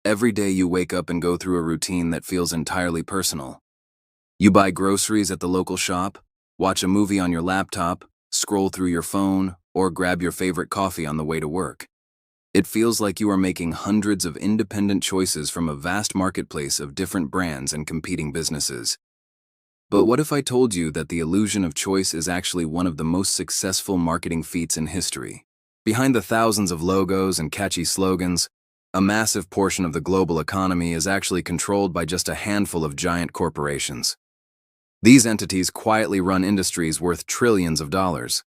Every day you wake up and go through a routine that feels entirely personal. You buy groceries at the local shop, watch a movie on your laptop, scroll through your phone, or grab your favorite coffee on the way to work. It feels like you are making hundreds of independent choices from a vast marketplace of different brands and competing businesses. But what if I told you that the illusion of choice is actually one of the most successful marketing feats in history? Behind the thousands of logos and catchy slogans, a massive portion of the global economy is actually controlled by just a handful of giant corporations. These entities quietly run industries worth trillions of dollars,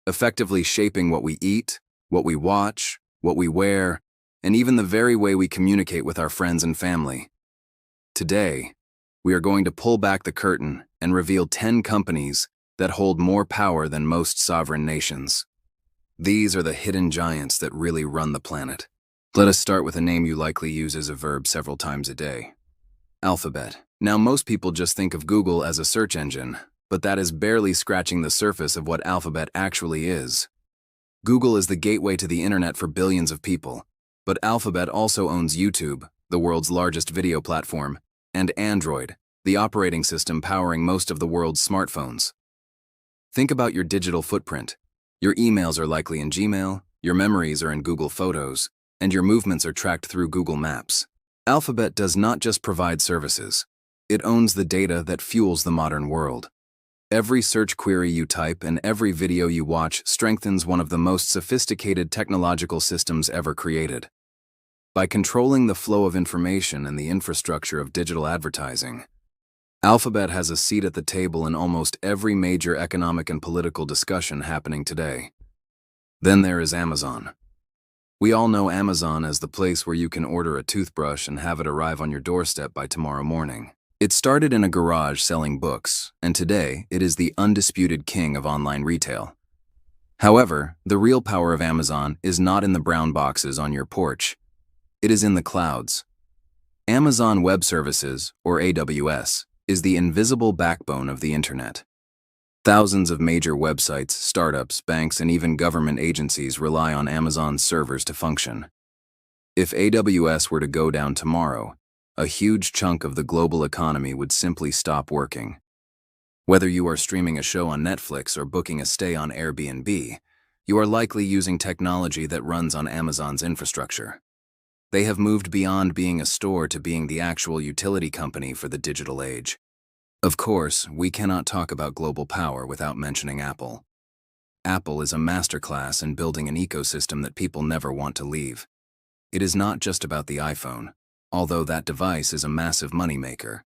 effectively shaping what we eat, what we watch, what we wear, and even the very way we communicate with our friends and family. Today, we are going to pull back the curtain and reveal 10 companies that hold more power than most sovereign nations. These are the hidden giants that really run the planet. Let us start with a name you likely use as a verb several times a day. Alphabet. Now, most people just think of Google as a search engine, but that is barely scratching the surface of what Alphabet actually is. Google is the gateway to the internet for billions of people, but Alphabet also owns YouTube, the world's largest video platform, and Android, the operating system powering most of the world's smartphones. Think about your digital footprint. Your emails are likely in Gmail, your memories are in Google Photos, and your movements are tracked through Google Maps. Alphabet does not just provide services. It owns the data that fuels the modern world. Every search query you type and every video you watch strengthens one of the most sophisticated technological systems ever created. By controlling the flow of information and the infrastructure of digital advertising, Alphabet has a seat at the table in almost every major economic and political discussion happening today. Then there is Amazon. We all know Amazon as the place where you can order a toothbrush and have it arrive on your doorstep by tomorrow morning. It started in a garage selling books, and today it is the undisputed king of online retail. However, the real power of Amazon is not in the brown boxes on your porch. It is in the clouds. Amazon Web Services, or AWS, is the invisible backbone of the internet. Thousands of major websites, startups, banks, and even government agencies rely on Amazon's servers to function. If AWS were to go down tomorrow, a huge chunk of the global economy would simply stop working. Whether you are streaming a show on Netflix or booking a stay on Airbnb, you are likely using technology that runs on Amazon's infrastructure. They have moved beyond being a store to being the actual utility company for the digital age. Of course, we cannot talk about global power without mentioning Apple. Apple is a masterclass in building an ecosystem that people never want to leave. It is not just about the iPhone, although that device is a massive moneymaker.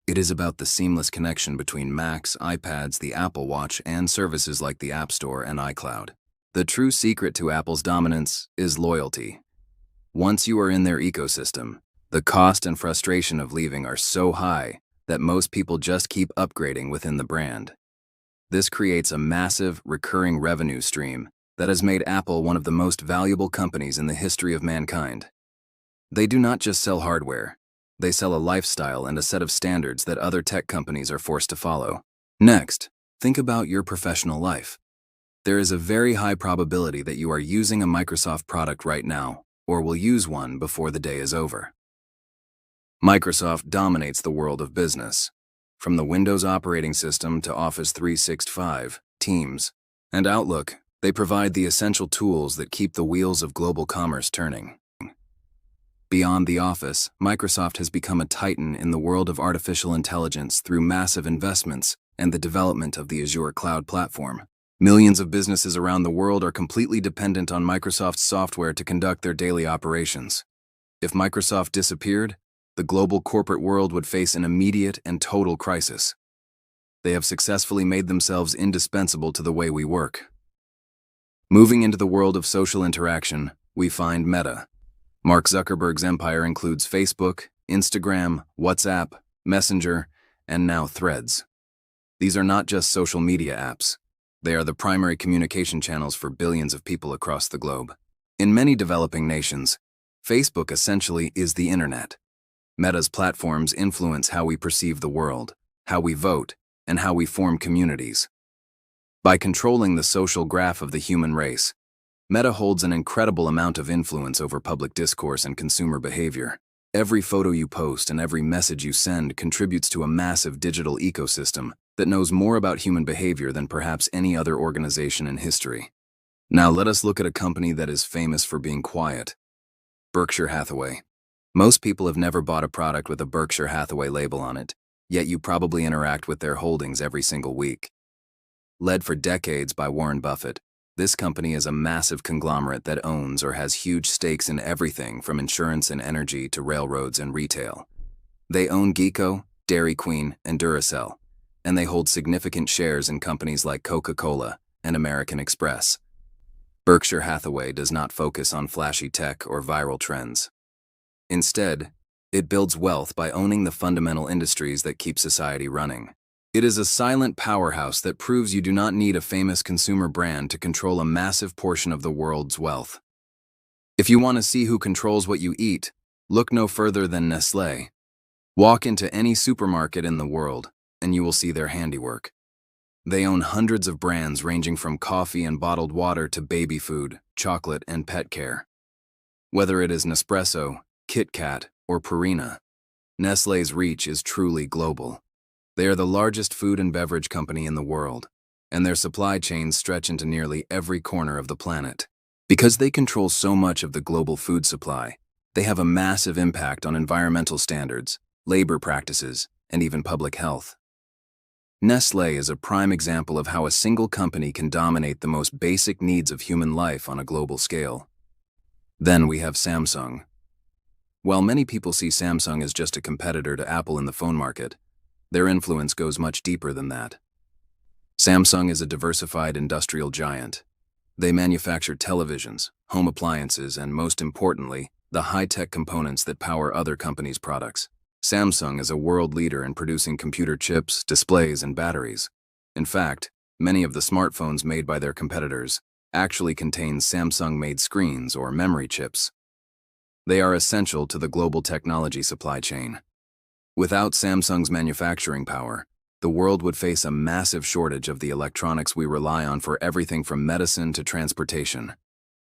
It is about the seamless connection between Macs, iPads, the Apple Watch, and services like the App Store and iCloud. The true secret to Apple's dominance is loyalty. Once you are in their ecosystem, the cost and frustration of leaving are so high that most people just keep upgrading within the brand. This creates a massive, recurring revenue stream that has made Apple one of the most valuable companies in the history of mankind. They do not just sell hardware. They sell a lifestyle and a set of standards that other tech companies are forced to follow. Next, think about your professional life. There is a very high probability that you are using a Microsoft product right now, or will use one before the day is over. Microsoft dominates the world of business. From the Windows operating system to Office 365, Teams, and Outlook, they provide the essential tools that keep the wheels of global commerce turning. Beyond the office, Microsoft has become a titan in the world of artificial intelligence through massive investments and the development of the Azure cloud platform. Millions of businesses around the world are completely dependent on Microsoft's software to conduct their daily operations. If Microsoft disappeared, the global corporate world would face an immediate and total crisis. They have successfully made themselves indispensable to the way we work. Moving into the world of social interaction, we find Meta. Mark Zuckerberg's empire includes Facebook, Instagram, WhatsApp, Messenger, and now Threads. These are not just social media apps. They are the primary communication channels for billions of people across the globe. In many developing nations, Facebook essentially is the internet. Meta's platforms influence how we perceive the world, how we vote, and how we form communities. By controlling the social graph of the human race, Meta holds an incredible amount of influence over public discourse and consumer behavior. Every photo you post and every message you send contributes to a massive digital ecosystem that knows more about human behavior than perhaps any other organization in history. Now let us look at a company that is famous for being quiet. Berkshire Hathaway. Most people have never bought a product with a Berkshire Hathaway label on it, yet you probably interact with their holdings every single week. Led for decades by Warren Buffett, this company is a massive conglomerate that owns or has huge stakes in everything from insurance and energy to railroads and retail. They own Geico, Dairy Queen, and Duracell, and they hold significant shares in companies like Coca-Cola and American Express. Berkshire Hathaway does not focus on flashy tech or viral trends. Instead, it builds wealth by owning the fundamental industries that keep society running. It is a silent powerhouse that proves you do not need a famous consumer brand to control a massive portion of the world's wealth. If you want to see who controls what you eat, look no further than Nestlé. Walk into any supermarket in the world, and you will see their handiwork. They own hundreds of brands ranging from coffee and bottled water to baby food, chocolate, and pet care. Whether it is Nespresso, Kit Kat, or Purina, Nestlé's reach is truly global. They are the largest food and beverage company in the world, and their supply chains stretch into nearly every corner of the planet. Because they control so much of the global food supply, they have a massive impact on environmental standards, labor practices, and even public health. Nestlé is a prime example of how a single company can dominate the most basic needs of human life on a global scale. Then we have Samsung. While many people see Samsung as just a competitor to Apple in the phone market, their influence goes much deeper than that. Samsung is a diversified industrial giant. They manufacture televisions, home appliances, and most importantly, the high-tech components that power other companies' products. Samsung is a world leader in producing computer chips, displays, and batteries. In fact, many of the smartphones made by their competitors actually contain Samsung-made screens or memory chips. They are essential to the global technology supply chain. Without Samsung's manufacturing power, the world would face a massive shortage of the electronics we rely on for everything from medicine to transportation.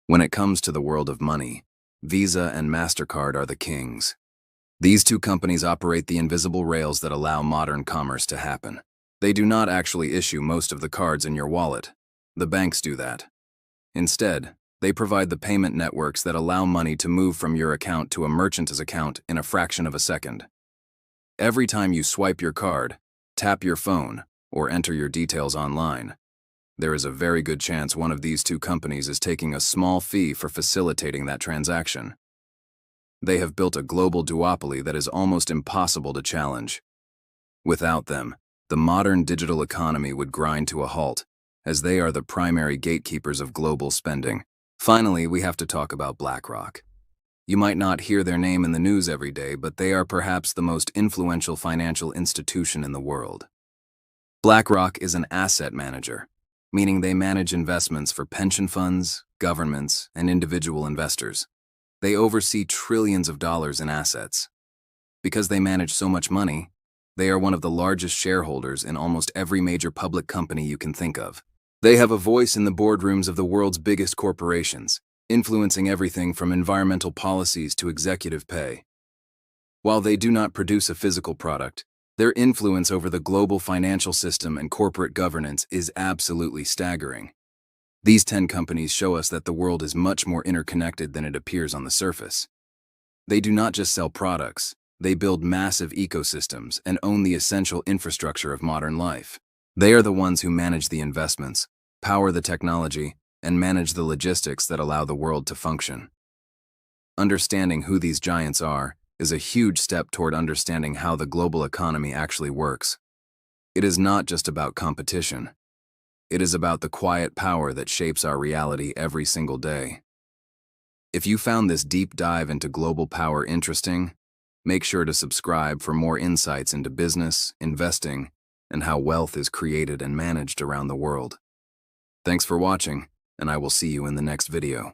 When it comes to the world of money, Visa and MasterCard are the kings. These two companies operate the invisible rails that allow modern commerce to happen. They do not actually issue most of the cards in your wallet. The banks do that. Instead, they provide the payment networks that allow money to move from your account to a merchant's account in a fraction of a second. Every time you swipe your card, tap your phone, or enter your details online, there is a very good chance one of these two companies is taking a small fee for facilitating that transaction. They have built a global duopoly that is almost impossible to challenge. Without them, the modern digital economy would grind to a halt, as they are the primary gatekeepers of global spending. Finally, we have to talk about BlackRock. You might not hear their name in the news every day, but they are perhaps the most influential financial institution in the world. BlackRock is an asset manager, meaning they manage investments for pension funds, governments, and individual investors. They oversee trillions of dollars in assets. Because they manage so much money, they are one of the largest shareholders in almost every major public company you can think of. They have a voice in the boardrooms of the world's biggest corporations, influencing everything from environmental policies to executive pay. While they do not produce a physical product, their influence over the global financial system and corporate governance is absolutely staggering. These 10 companies show us that the world is much more interconnected than it appears on the surface. They do not just sell products, they build massive ecosystems and own the essential infrastructure of modern life. They are the ones who manage the investments, power the technology, and manage the logistics that allow the world to function. Understanding who these giants are is a huge step toward understanding how the global economy actually works. It is not just about competition. It is about the quiet power that shapes our reality every single day. If you found this deep dive into global power interesting, make sure to subscribe for more insights into business, investing, and how wealth is created and managed around the world. Thanks for watching, and I will see you in the next video.